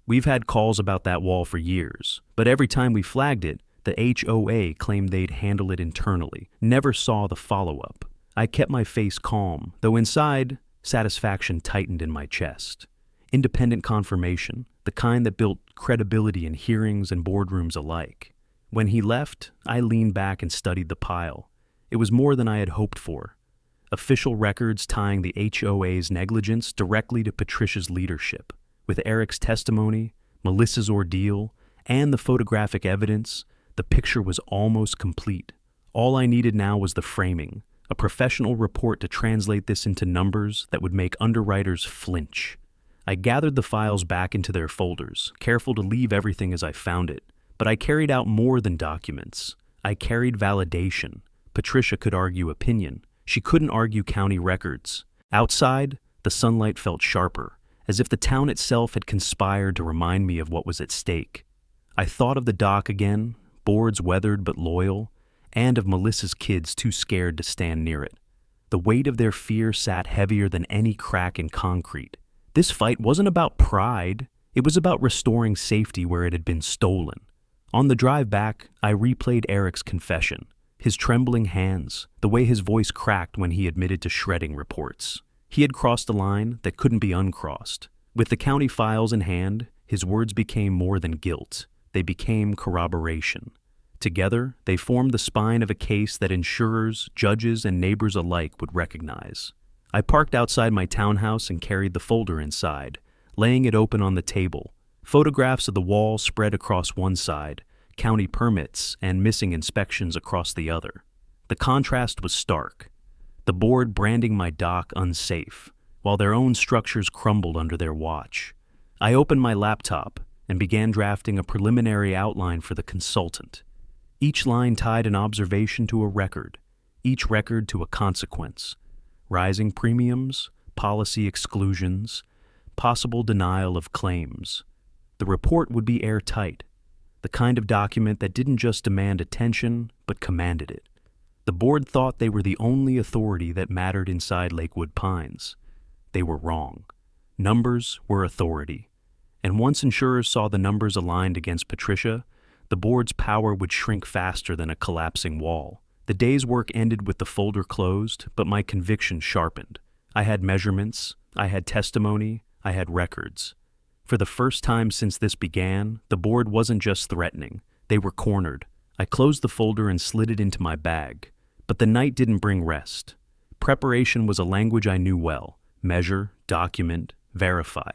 [SPEAKER 1] We've had calls about that wall for years, but every time we flagged it, the HOA claimed they'd handle it internally, never saw the follow-up." I kept my face calm, though inside, satisfaction tightened in my chest. Independent confirmation, the kind that built credibility in hearings and boardrooms alike. When he left, I leaned back and studied the pile. It was more than I had hoped for. Official records tying the HOA's negligence directly to Patricia's leadership. With Eric's testimony, Melissa's ordeal, and the photographic evidence, the picture was almost complete. All I needed now was the framing, a professional report to translate this into numbers that would make underwriters flinch. I gathered the files back into their folders, careful to leave everything as I found it. But I carried out more than documents. I carried validation. Patricia could argue opinion. She couldn't argue county records. Outside, the sunlight felt sharper, as if the town itself had conspired to remind me of what was at stake. I thought of the dock again, boards weathered but loyal, and of Melissa's kids too scared to stand near it. The weight of their fear sat heavier than any crack in concrete. This fight wasn't about pride. It was about restoring safety where it had been stolen. On the drive back, I replayed Eric's confession, his trembling hands, the way his voice cracked when he admitted to shredding reports. He had crossed a line that couldn't be uncrossed. With the county files in hand, his words became more than guilt. They became corroboration. Together, they formed the spine of a case that insurers, judges, and neighbors alike would recognize. I parked outside my townhouse and carried the folder inside, laying it open on the table. Photographs of the wall spread across one side, county permits and missing inspections across the other. The contrast was stark. The board branding my dock unsafe, while their own structures crumbled under their watch. I opened my laptop and began drafting a preliminary outline for the consultant. Each line tied an observation to a record, each record to a consequence. Rising premiums, policy exclusions, possible denial of claims. The report would be airtight, the kind of document that didn't just demand attention, but commanded it. The board thought they were the only authority that mattered inside Lakewood Pines. They were wrong. Numbers were authority. And once insurers saw the numbers aligned against Patricia, the board's power would shrink faster than a collapsing wall. The day's work ended with the folder closed, but my conviction sharpened. I had measurements, I had testimony, I had records. For the first time since this began, the board wasn't just threatening. They were cornered. I closed the folder and slid it into my bag. But the night didn't bring rest. Preparation was a language I knew well. Measure, document, verify.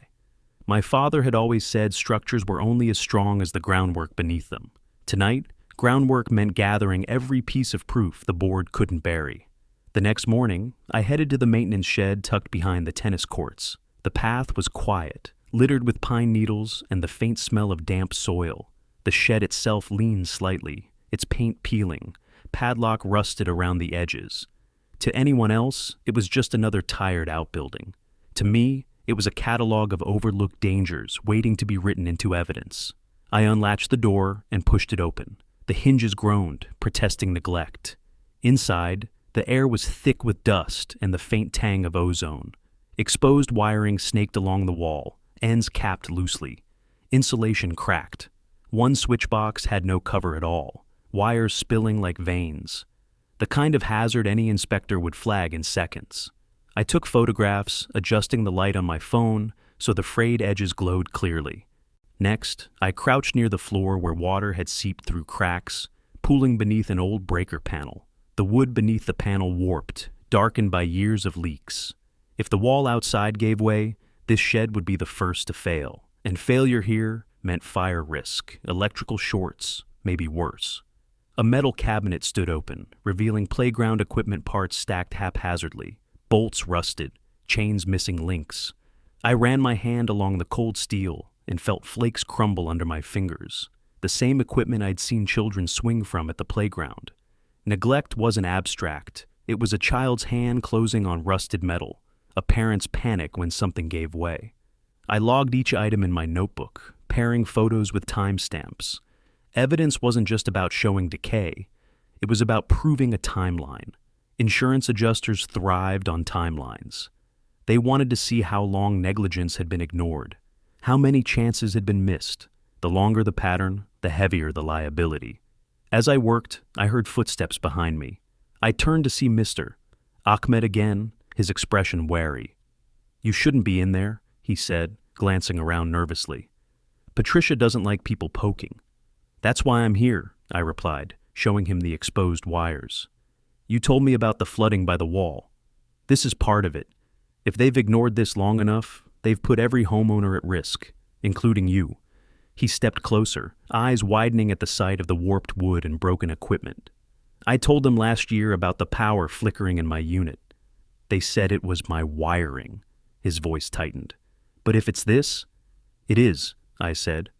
[SPEAKER 1] My father had always said structures were only as strong as the groundwork beneath them. Tonight, groundwork meant gathering every piece of proof the board couldn't bury. The next morning, I headed to the maintenance shed tucked behind the tennis courts. The path was quiet, littered with pine needles and the faint smell of damp soil. The shed itself leaned slightly, its paint peeling, padlock rusted around the edges. To anyone else, it was just another tired outbuilding. To me, it was a catalog of overlooked dangers waiting to be written into evidence. I unlatched the door and pushed it open. The hinges groaned, protesting neglect. Inside, the air was thick with dust and the faint tang of ozone. Exposed wiring snaked along the wall, ends capped loosely. Insulation cracked. One switch box had no cover at all, wires spilling like veins. The kind of hazard any inspector would flag in seconds. I took photographs, adjusting the light on my phone so the frayed edges glowed clearly. Next, I crouched near the floor where water had seeped through cracks, pooling beneath an old breaker panel. The wood beneath the panel warped, darkened by years of leaks. If the wall outside gave way, this shed would be the first to fail, and failure here meant fire risk, electrical shorts, maybe worse. A metal cabinet stood open, revealing playground equipment parts stacked haphazardly, bolts rusted, chains missing links. I ran my hand along the cold steel and felt flakes crumble under my fingers, the same equipment I'd seen children swing from at the playground. Neglect wasn't abstract. It was a child's hand closing on rusted metal, a parent's panic when something gave way. I logged each item in my notebook, pairing photos with timestamps. Evidence wasn't just about showing decay. It was about proving a timeline. Insurance adjusters thrived on timelines. They wanted to see how long negligence had been ignored, how many chances had been missed. The longer the pattern, the heavier the liability. As I worked, I heard footsteps behind me. I turned to see Mr. Ahmed again, his expression wary. "You shouldn't be in there," he said, glancing around nervously. "Patricia doesn't like people poking." "That's why I'm here," I replied, showing him the exposed wires. "You told me about the flooding by the wall. This is part of it. If they've ignored this long enough, they've put every homeowner at risk, including you." He stepped closer, eyes widening at the sight of the warped wood and broken equipment. "I told them last year about the power flickering in my unit. They said it was my wiring." His voice tightened. "But if it's this?" "It is," I said.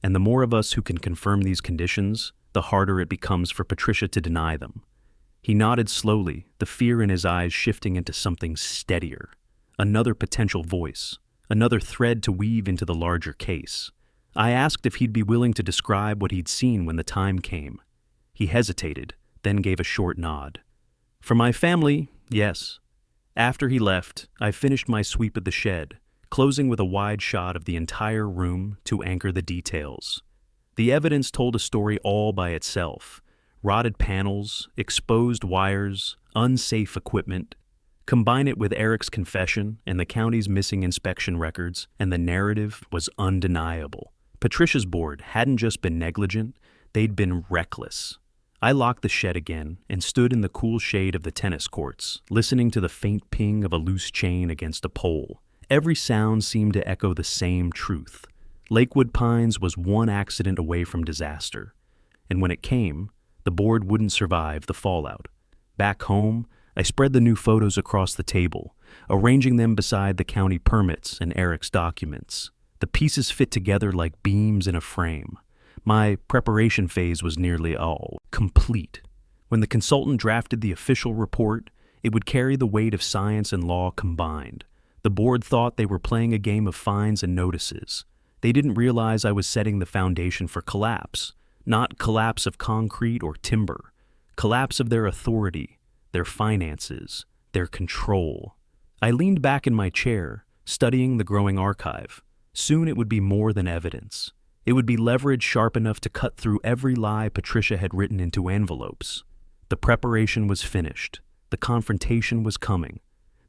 [SPEAKER 1] "And the more of us who can confirm these conditions, the harder it becomes for Patricia to deny them." He nodded slowly, the fear in his eyes shifting into something steadier. Another potential voice, another thread to weave into the larger case. I asked if he'd be willing to describe what he'd seen when the time came. He hesitated, then gave a short nod. "For my family, yes." After he left, I finished my sweep of the shed, closing with a wide shot of the entire room to anchor the details. The evidence told a story all by itself. Rotted panels, exposed wires, unsafe equipment. Combine it with Eric's confession and the county's missing inspection records, and the narrative was undeniable. Patricia's board hadn't just been negligent, they'd been reckless. I locked the shed again and stood in the cool shade of the tennis courts, listening to the faint ping of a loose chain against a pole. Every sound seemed to echo the same truth. Lakewood Pines was one accident away from disaster. And when it came, the board wouldn't survive the fallout. Back home, I spread the new photos across the table, arranging them beside the county permits and Eric's documents. The pieces fit together like beams in a frame. My preparation phase was nearly all complete. When the consultant drafted the official report, it would carry the weight of science and law combined. The board thought they were playing a game of fines and notices. They didn't realize I was setting the foundation for collapse. Not collapse of concrete or timber. Collapse of their authority, their finances, their control. I leaned back in my chair, studying the growing archive. Soon it would be more than evidence. It would be leverage sharp enough to cut through every lie Patricia had written into envelopes. The preparation was finished. The confrontation was coming.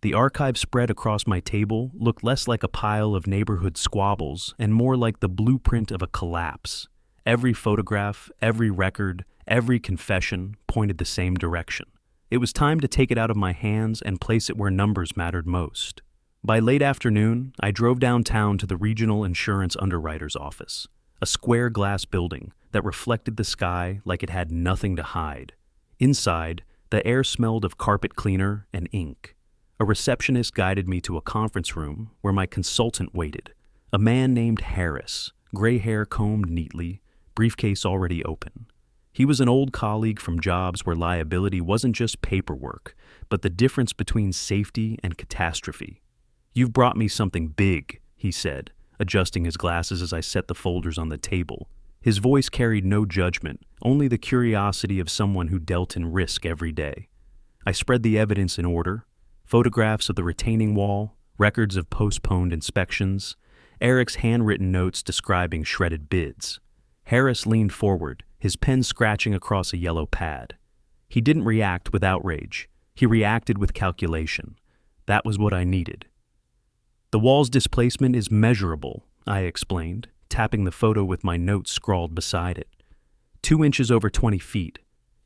[SPEAKER 1] The archive spread across my table looked less like a pile of neighborhood squabbles and more like the blueprint of a collapse. Every photograph, every record, every confession pointed the same direction. It was time to take it out of my hands and place it where numbers mattered most. By late afternoon, I drove downtown to the regional insurance underwriter's office, a square glass building that reflected the sky like it had nothing to hide. Inside, the air smelled of carpet cleaner and ink. A receptionist guided me to a conference room where my consultant waited, a man named Harris, gray hair combed neatly, briefcase already open. He was an old colleague from jobs where liability wasn't just paperwork, but the difference between safety and catastrophe. "You've brought me something big," he said, adjusting his glasses as I set the folders on the table. His voice carried no judgment, only the curiosity of someone who dealt in risk every day. I spread the evidence in order: photographs of the retaining wall, records of postponed inspections, Eric's handwritten notes describing shredded bids. Harris leaned forward, his pen scratching across a yellow pad. He didn't react with outrage. He reacted with calculation. That was what I needed. "The wall's displacement is measurable," I explained, tapping the photo with my notes scrawled beside it. 2 inches over 20 feet.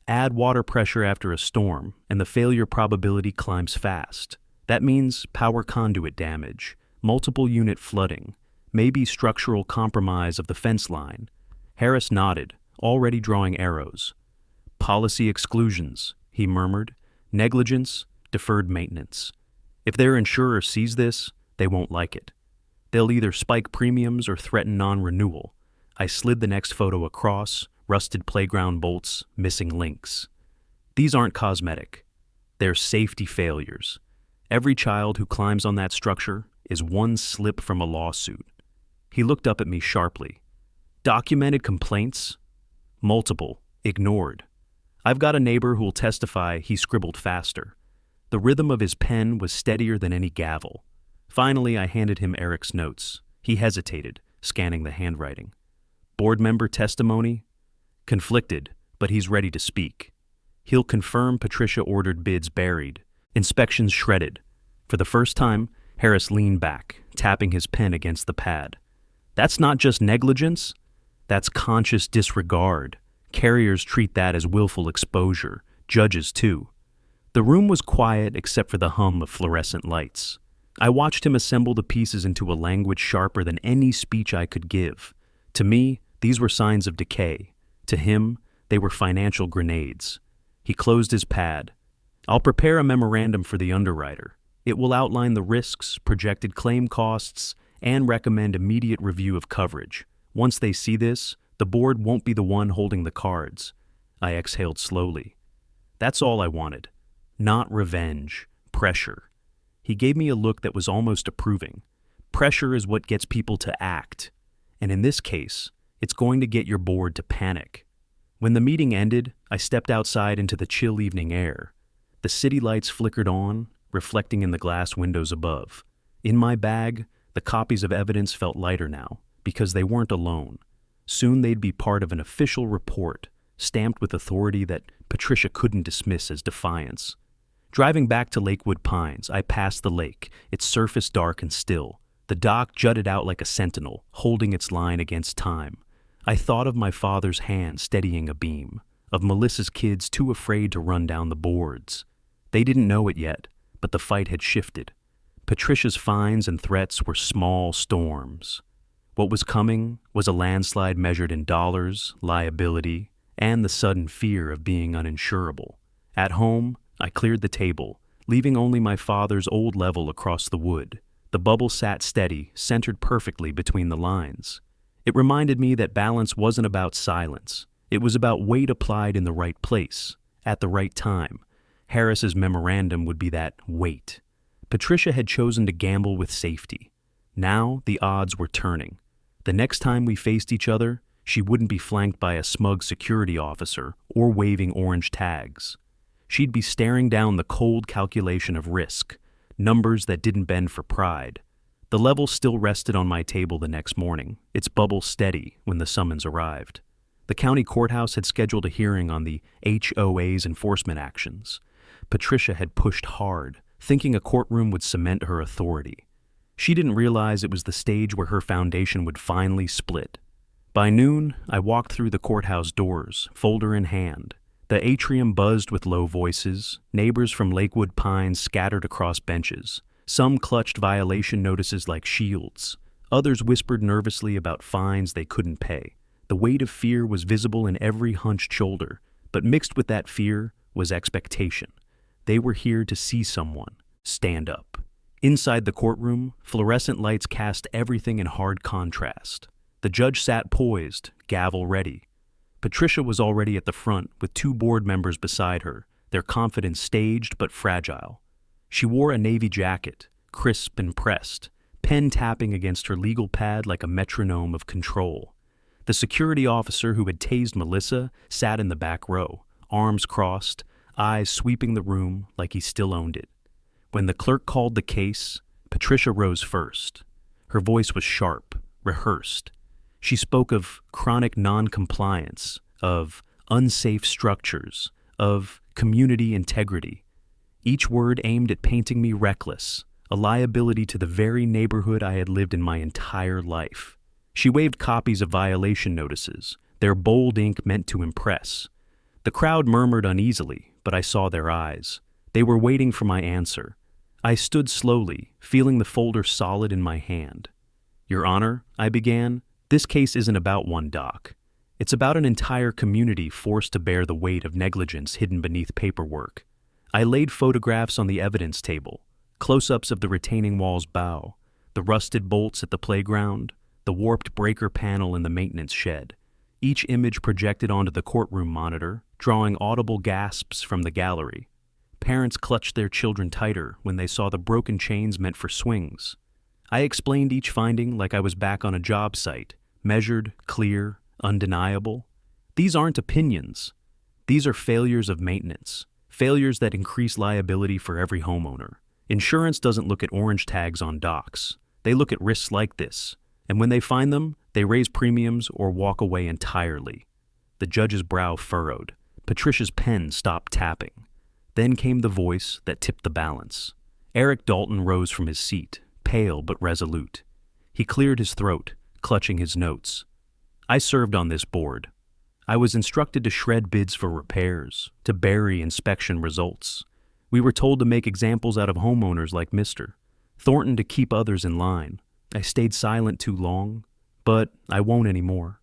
[SPEAKER 1] Add water pressure after a storm, and the failure probability climbs fast. That means power conduit damage, multiple unit flooding, maybe structural compromise of the fence line. Harris nodded, already drawing arrows. Policy exclusions, he murmured. Negligence, deferred maintenance. If their insurer sees this, they won't like it. They'll either spike premiums or threaten non-renewal. I slid the next photo across, rusted playground bolts, missing links. These aren't cosmetic. They're safety failures. Every child who climbs on that structure is one slip from a lawsuit. He looked up at me sharply. Documented complaints? Multiple. Ignored. I've got a neighbor who'll testify he scribbled faster. The rhythm of his pen was steadier than any gavel. Finally, I handed him Eric's notes. He hesitated, scanning the handwriting. Board member testimony? Conflicted, but he's ready to speak. He'll confirm Patricia ordered bids buried, inspections shredded. For the first time, Harris leaned back, tapping his pen against the pad. That's not just negligence. That's conscious disregard. Carriers treat that as willful exposure. Judges, too. The room was quiet except for the hum of fluorescent lights. I watched him assemble the pieces into a language sharper than any speech I could give. To me, these were signs of decay. To him, they were financial grenades. He closed his pad. I'll prepare a memorandum for the underwriter. It will outline the risks, projected claim costs, and recommend immediate review of coverage. Once they see this, the board won't be the one holding the cards. I exhaled slowly. That's all I wanted. Not revenge. Pressure. He gave me a look that was almost approving. Pressure is what gets people to act. And in this case, it's going to get your board to panic. When the meeting ended, I stepped outside into the chill evening air. The city lights flickered on, reflecting in the glass windows above. In my bag, the copies of evidence felt lighter now, because they weren't alone. Soon they'd be part of an official report, stamped with authority that Patricia couldn't dismiss as defiance. Driving back to Lakewood Pines, I passed the lake, its surface dark and still. The dock jutted out like a sentinel, holding its line against time. I thought of my father's hand steadying a beam, of Melissa's kids too afraid to run down the boards. They didn't know it yet, but the fight had shifted. Patricia's fines and threats were small storms. What was coming was a landslide measured in dollars, liability, and the sudden fear of being uninsurable. At home, I cleared the table, leaving only my father's old level across the wood. The bubble sat steady, centered perfectly between the lines. It reminded me that balance wasn't about silence. It was about weight applied in the right place, at the right time. Harris's memorandum would be that weight. Patricia had chosen to gamble with safety. Now the odds were turning. The next time we faced each other, she wouldn't be flanked by a smug security officer or waving orange tags. She'd be staring down the cold calculation of risk, numbers that didn't bend for pride. The level still rested on my table the next morning, its bubble steady when the summons arrived. The county courthouse had scheduled a hearing on the HOA's enforcement actions. Patricia had pushed hard, thinking a courtroom would cement her authority. She didn't realize it was the stage where her foundation would finally split. By noon, I walked through the courthouse doors, folder in hand. The atrium buzzed with low voices. Neighbors from Lakewood Pines scattered across benches. Some clutched violation notices like shields. Others whispered nervously about fines they couldn't pay. The weight of fear was visible in every hunched shoulder, but mixed with that fear was expectation. They were here to see someone stand up. Inside the courtroom, fluorescent lights cast everything in hard contrast. The judge sat poised, gavel ready. Patricia was already at the front with 2 board members beside her, their confidence staged but fragile. She wore a navy jacket, crisp and pressed, pen tapping against her legal pad like a metronome of control. The security officer who had tased Melissa sat in the back row, arms crossed, eyes sweeping the room like he still owned it. When the clerk called the case, Patricia rose first. Her voice was sharp, rehearsed. She spoke of chronic non-compliance, of unsafe structures, of community integrity. Each word aimed at painting me reckless, a liability to the very neighborhood I had lived in my entire life. She waved copies of violation notices, their bold ink meant to impress. The crowd murmured uneasily, but I saw their eyes. They were waiting for my answer. I stood slowly, feeling the folder solid in my hand. "Your Honor," I began, "this case isn't about one doc. It's about an entire community forced to bear the weight of negligence hidden beneath paperwork." I laid photographs on the evidence table, close-ups of the retaining wall's bow, the rusted bolts at the playground, the warped breaker panel in the maintenance shed. Each image projected onto the courtroom monitor, drawing audible gasps from the gallery. Parents clutched their children tighter when they saw the broken chains meant for swings. I explained each finding like I was back on a job site, measured, clear, undeniable. These aren't opinions. These are failures of maintenance, failures that increase liability for every homeowner. Insurance doesn't look at orange tags on docs. They look at risks like this, and when they find them, they raise premiums or walk away entirely. The judge's brow furrowed. Patricia's pen stopped tapping. Then came the voice that tipped the balance. Eric Dalton rose from his seat, pale but resolute. He cleared his throat, clutching his notes. "I served on this board. I was instructed to shred bids for repairs, to bury inspection results. We were told to make examples out of homeowners like Mr. Thornton to keep others in line. I stayed silent too long, but I won't anymore."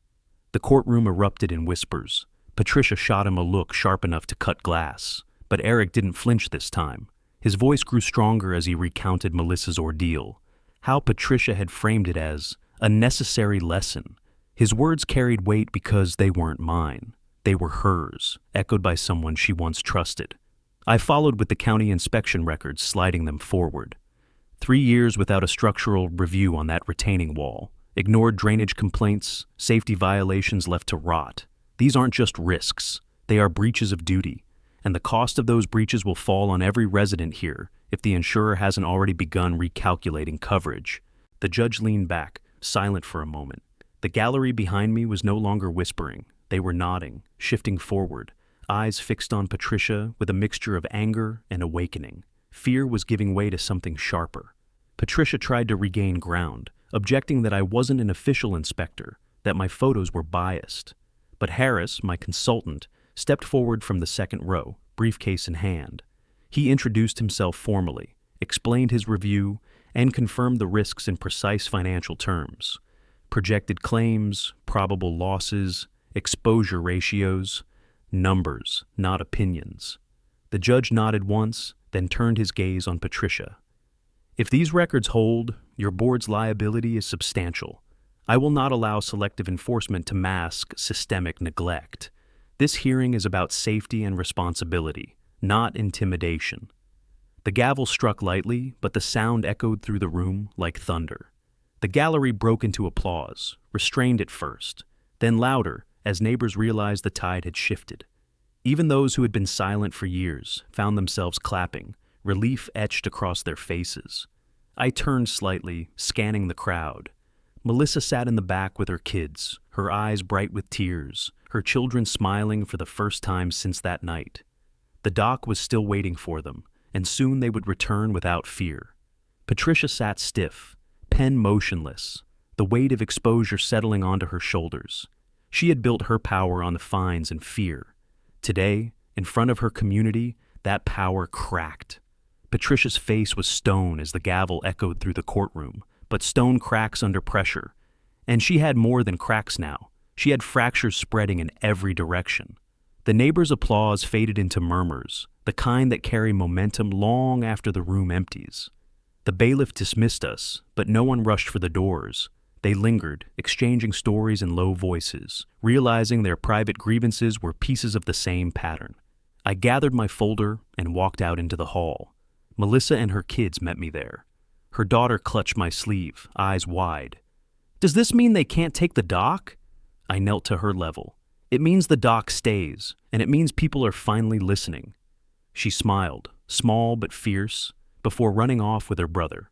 [SPEAKER 1] The courtroom erupted in whispers. Patricia shot him a look sharp enough to cut glass, but Eric didn't flinch this time. His voice grew stronger as he recounted Melissa's ordeal, how Patricia had framed it as a necessary lesson. His words carried weight because they weren't mine. They were hers, echoed by someone she once trusted. I followed with the county inspection records, sliding them forward. 3 years without a structural review on that retaining wall. Ignored drainage complaints, safety violations left to rot. These aren't just risks. They are breaches of duty. And the cost of those breaches will fall on every resident here if the insurer hasn't already begun recalculating coverage. The judge leaned back, silent for a moment. The gallery behind me was no longer whispering. They were nodding, shifting forward, eyes fixed on Patricia with a mixture of anger and awakening. Fear was giving way to something sharper. Patricia tried to regain ground, objecting that I wasn't an official inspector, that my photos were biased. But Harris, my consultant, stepped forward from the second row, briefcase in hand. He introduced himself formally, explained his review, and confirmed the risks in precise financial terms. Projected claims, probable losses, exposure ratios, numbers, not opinions. The judge nodded once, then turned his gaze on Patricia. "If these records hold, your board's liability is substantial. I will not allow selective enforcement to mask systemic neglect. This hearing is about safety and responsibility, not intimidation." The gavel struck lightly, but the sound echoed through the room like thunder. The gallery broke into applause, restrained at first, then louder as neighbors realized the tide had shifted. Even those who had been silent for years found themselves clapping, relief etched across their faces. I turned slightly, scanning the crowd. Melissa sat in the back with her kids, her eyes bright with tears, her children smiling for the first time since that night. The doc was still waiting for them, and soon they would return without fear. Patricia sat stiff, pen motionless, the weight of exposure settling onto her shoulders. She had built her power on the fines and fear. Today, in front of her community, that power cracked. Patricia's face was stone as the gavel echoed through the courtroom, but stone cracks under pressure. And she had more than cracks now. She had fractures spreading in every direction. The neighbors' applause faded into murmurs, the kind that carry momentum long after the room empties. The bailiff dismissed us, but no one rushed for the doors. They lingered, exchanging stories in low voices, realizing their private grievances were pieces of the same pattern. I gathered my folder and walked out into the hall. Melissa and her kids met me there. Her daughter clutched my sleeve, eyes wide. "Does this mean they can't take the doc?" I knelt to her level. "It means the doc stays, and it means people are finally listening." She smiled, small but fierce, before running off with her brother.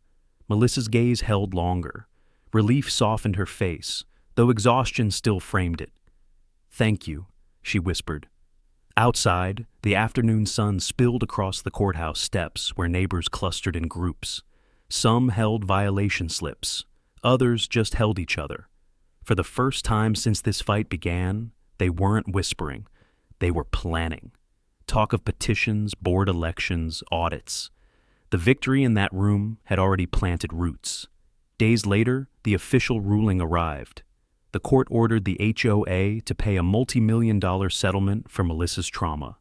[SPEAKER 1] Melissa's gaze held longer. Relief softened her face, though exhaustion still framed it. "Thank you," she whispered. Outside, the afternoon sun spilled across the courthouse steps where neighbors clustered in groups. Some held violation slips, others just held each other. For the first time since this fight began, they weren't whispering, they were planning. Talk of petitions, board elections, audits. The victory in that room had already planted roots. Days later, the official ruling arrived. The court ordered the HOA to pay a multi-million-dollar settlement for Melissa's trauma.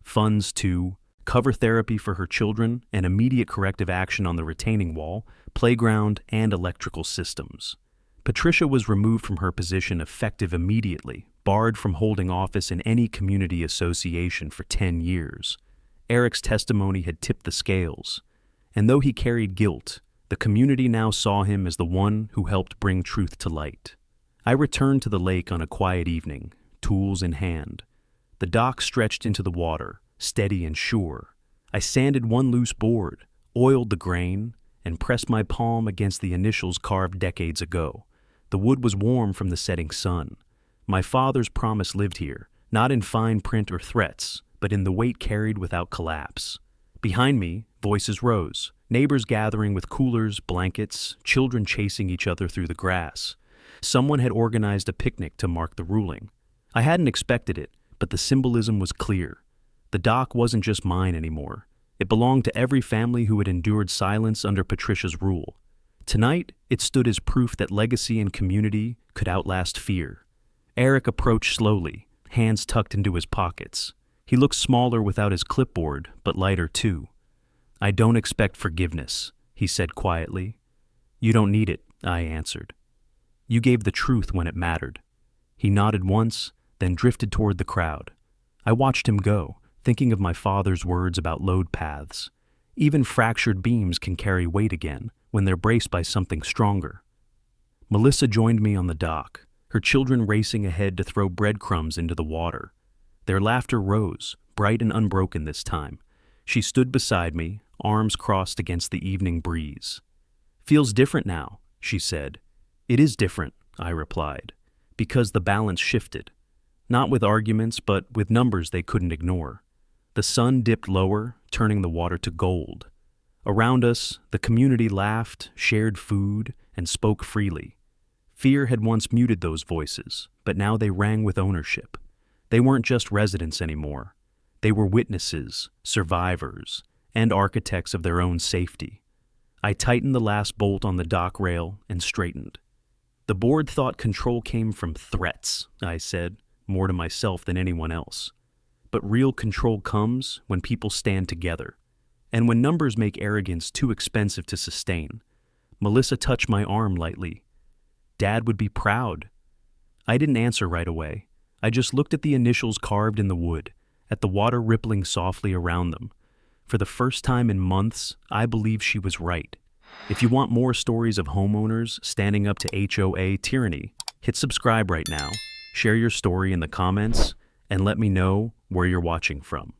[SPEAKER 1] Funds to cover therapy for her children and immediate corrective action on the retaining wall, playground, and electrical systems. Patricia was removed from her position effective immediately, barred from holding office in any community association for 10 years. Eric's testimony had tipped the scales, and though he carried guilt, the community now saw him as the one who helped bring truth to light. I returned to the lake on a quiet evening, tools in hand. The dock stretched into the water, steady and sure. I sanded one loose board, oiled the grain, and pressed my palm against the initials carved decades ago. The wood was warm from the setting sun. My father's promise lived here, not in fine print or threats, but in the weight carried without collapse. Behind me, voices rose, neighbors gathering with coolers, blankets, children chasing each other through the grass. Someone had organized a picnic to mark the ruling. I hadn't expected it, but the symbolism was clear. The dock wasn't just mine anymore. It belonged to every family who had endured silence under Patricia's rule. Tonight, it stood as proof that legacy and community could outlast fear. Eric approached slowly, hands tucked into his pockets. He looked smaller without his clipboard, but lighter too. "I don't expect forgiveness," he said quietly. "You don't need it," I answered. "You gave the truth when it mattered." He nodded once, then drifted toward the crowd. I watched him go, thinking of my father's words about load paths. Even fractured beams can carry weight again when they're braced by something stronger. Melissa joined me on the dock, her children racing ahead to throw breadcrumbs into the water. Their laughter rose, bright and unbroken this time. She stood beside me, arms crossed against the evening breeze. "Feels different now," she said. "It is different," I replied, because the balance shifted. Not with arguments, but with numbers they couldn't ignore. The sun dipped lower, turning the water to gold. Around us, the community laughed, shared food, and spoke freely. Fear had once muted those voices, but now they rang with ownership. They weren't just residents anymore. They were witnesses, survivors, and architects of their own safety. I tightened the last bolt on the dock rail and straightened. "The board thought control came from threats," I said, more to myself than anyone else. "But real control comes when people stand together, and when numbers make arrogance too expensive to sustain." Melissa touched my arm lightly. "Dad would be proud." I didn't answer right away. I just looked at the initials carved in the wood, at the water rippling softly around them. For the first time in months, I believed she was right. If you want more stories of homeowners standing up to HOA tyranny, hit subscribe right now, share your story in the comments, and let me know where you're watching from.